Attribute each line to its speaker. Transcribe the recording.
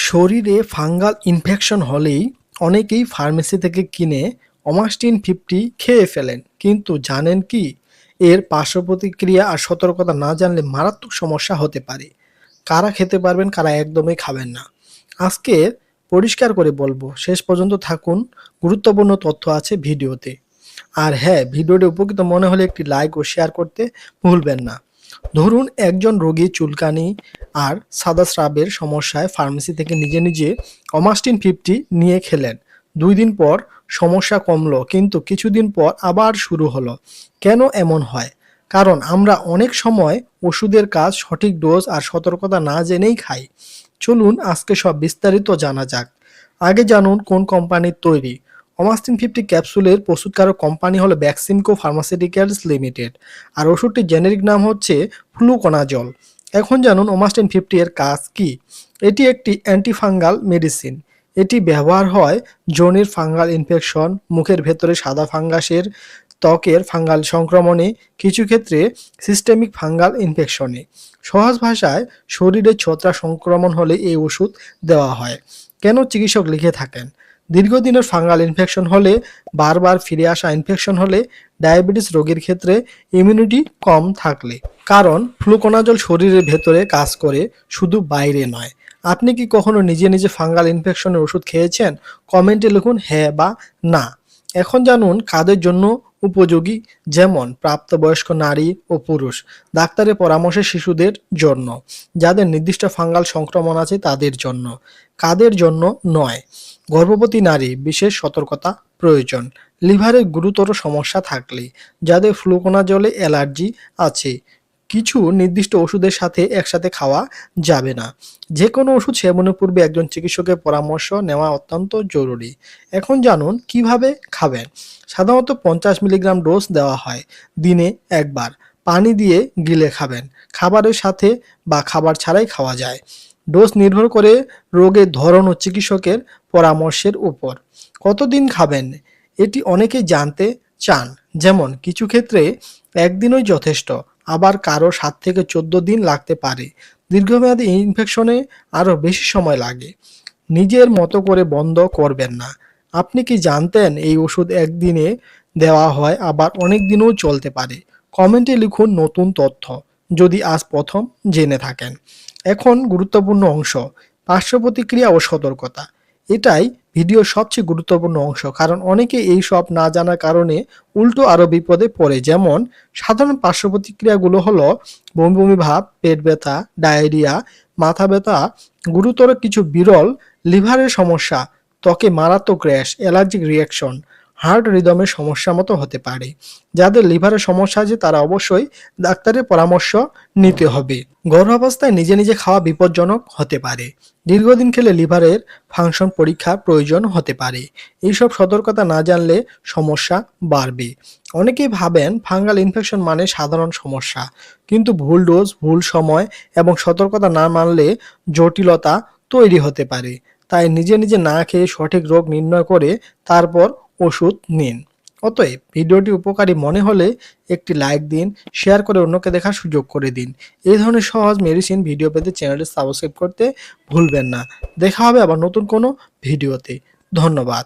Speaker 1: শরীরে fungal infection হলেই অনেকেই ফার্মেসি থেকে কিনে অমাস্টিন 50 খেয়ে ফেলেন, কিন্তু জানেন কি এর পার্শ্ব প্রতিক্রিয়া আর সতর্কতা না জানলে মারাত্মক সমস্যা হতে পারে। কারা খেতে পারবেন, কারা একদমই খাবেন না, আজকে পরিষ্কার করে বলবো। শেষ পর্যন্ত থাকুন, গুরুত্বপূর্ণ তথ্য আছে ভিডিওতে। আর হ্যাঁ, ভিডিওটি উপকৃত মনে হলে একটি লাইক ও শেয়ার করতে ভুলবেন না। ধরুন একজন রোগী চুলকানি আর সাদা স্রাবের সমস্যায় ফার্মেসি থেকে নিজে নিজে অমাস্টিন 50 নিয়ে খেলেন। 2 দিন পর সমস্যা কমলো, কিন্তু কিছুদিন পর আবার শুরু হলো। কেন এমন হয়? কারণ আমরা অনেক সময় ওষুধের কাজ, সঠিক ডোজ আর সতর্কতা না জেনেই খাই। চলুন আজকে সব বিস্তারিত জানা যাক। আগে জানুন কোন কোম্পানির তৈরি। অমাস্টিন 50 ক্যাপসুলের প্রস্তুতকারক কোম্পানি হলো ব্যাক্সিমকো ফার্মাসিউটিক্যালস লিমিটেড, আর ওষুধটির জেনেরিক নাম হচ্ছে ফ্লুকোনাজল। এখন জানুন অমাস্টিন 50 এর কাজ কি। এটি একটি অ্যান্টিফাঙ্গাল মেডিসিন। এটি ব্যবহার হয় যোনির ফাঙ্গাল ইনফেকশন, মুখের ভেতরে সাদা ফাঙ্গাসের, ত্বকের ফাঙ্গাল সংক্রমণে, কিছু ক্ষেত্রে সিস্টেমিক ফাঙ্গাল ইনফেকশনে। সহজ ভাষায় শরীরে ছত্রাক সংক্রমণ হলে এই ওষুধ দেওয়া হয়। কেন চিকিৎসক লিখে থাকেন? দীর্ঘদিনের ফাঙ্গাল ইনফেকশন হলে, বারবার ফিরে আসা ইনফেকশন হলে, ডায়াবেটিস রোগীর ক্ষেত্রে, ইমিউনিটি কম থাকলে। কারণ ফ্লুকোনাজল শরীরের ভেতরে কাজ করে, শুধু বাইরে নয়। আপনি কি কখনো নিজে নিজে ফাঙ্গাল ইনফেকশনের ওষুধ খেয়েছেন? কমেন্টে লিখুন হ্যাঁ বা না। এখন জানুন কাদের জন্য উপযোগী, যেমন প্রাপ্তবয়স্ক নারী ও পুরুষ, ডাক্তারের পরামর্শে শিশুদের জন্য, যাদের নির্দিষ্ট ফাঙ্গাল সংক্রমণ আছে তাদের জন্য। কাদের জন্য নয়? গর্ভবতী নারী, বিশেষ সতর্কতা প্রয়োজন। লিভারের গুরুতর সমস্যা থাকলে, যাদের ফ্লুকোনাজলে অ্যালার্জি আছে। কিছু নির্দিষ্ট ওষুধের সাথে একসাথে খাওয়া যাবে না। যে কোনো ওষুধ সেবনের পূর্বে একজন চিকিৎসকের পরামর্শ নেওয়া অত্যন্ত জরুরি। এখন জানুন কিভাবে খাবেন। সাধারণত 50 মিলিগ্রাম ডোজ দেওয়া হয়, দিনে একবার। পানি দিয়ে গিলে খাবেন। খাবারের সাথে বা খাবার ছাড়াই খাওয়া যায়। ডোজ নির্ভর করে রোগের ধরন ও চিকিৎসকের পরামর্শের উপর। কতদিন খাবেন এটি অনেকেই জানতে চান, যেমন কিছু ক্ষেত্রে একদিনই যথেষ্ট, আবার কারো 7 থেকে 14 দিন লাগতে পারে। দীর্ঘমেয়াদী ইনফেকশনে আরও বেশি সময় লাগে। নিজের মতো করে বন্ধ করবেন না। আপনি কি জানতেন এই ওষুধ একদিনে দেওয়া হয়, আবার অনেক দিনও চলতে পারে? কমেন্টে লিখুন নতুন তথ্য যদি আজ প্রথম জেনে থাকেন। এখন গুরুত্বপূর্ণ অংশ, পার্শ্ব প্রতিক্রিয়া ও সতর্কতা। এটাই ভিডিওর সবচেয়ে গুরুত্বপূর্ণ অংশ, কারণ অনেকে এই সব না জানার কারণে উল্টো আরও বিপদে পড়ে। যেমন সাধারণ পার্শ্ব প্রতিক্রিয়াগুলো হলো বমি বমি ভাব, পেট ব্যথা, ডায়রিয়া, মাথা ব্যথা, গুরুতর কিছু বিরল লিভারের সমস্যা, ত্বকে মারাত্মক র্যাশ, অ্যালার্জিক রিয়াকশন, হার্ট রিদমের সমস্যা মতো হতে পারে। যাদের লিভারের সমস্যা আছে তারা অবশ্যই ডাক্তারের পরামর্শ নিতে হবে। গর্ভাবস্থায় নিজে নিজে খাওয়া বিপজ্জনক হতে পারে। দীর্ঘদিন খেলে লিভারের ফাংশন পরীক্ষার প্রয়োজন হতে পারে। এইসব সতর্কতা না জানলে সমস্যা বাড়বে। অনেকেই ভাবেন ফাঙ্গাল ইনফেকশন মানে সাধারণ সমস্যা, কিন্তু ভুল ডোজ, ভুল সময় এবং সতর্কতা না মানলে জটিলতা তৈরি হতে পারে। তাই নিজে নিজে না খেয়ে সঠিক রোগ নির্ণয় করে তারপর ওষুধ নিন। অতএব ভিডিওটি উপকারী মনে হলে একটি লাইক দিন, শেয়ার করে অন্যকে দেখার সুযোগ করে দিন। এই ধরনের সহজ মেডিসিন ভিডিও পেতে চ্যানেলটি সাবস্ক্রাইব করতে ভুলবেন না। দেখা হবে আবার নতুন কোনো ভিডিওতে। ধন্যবাদ।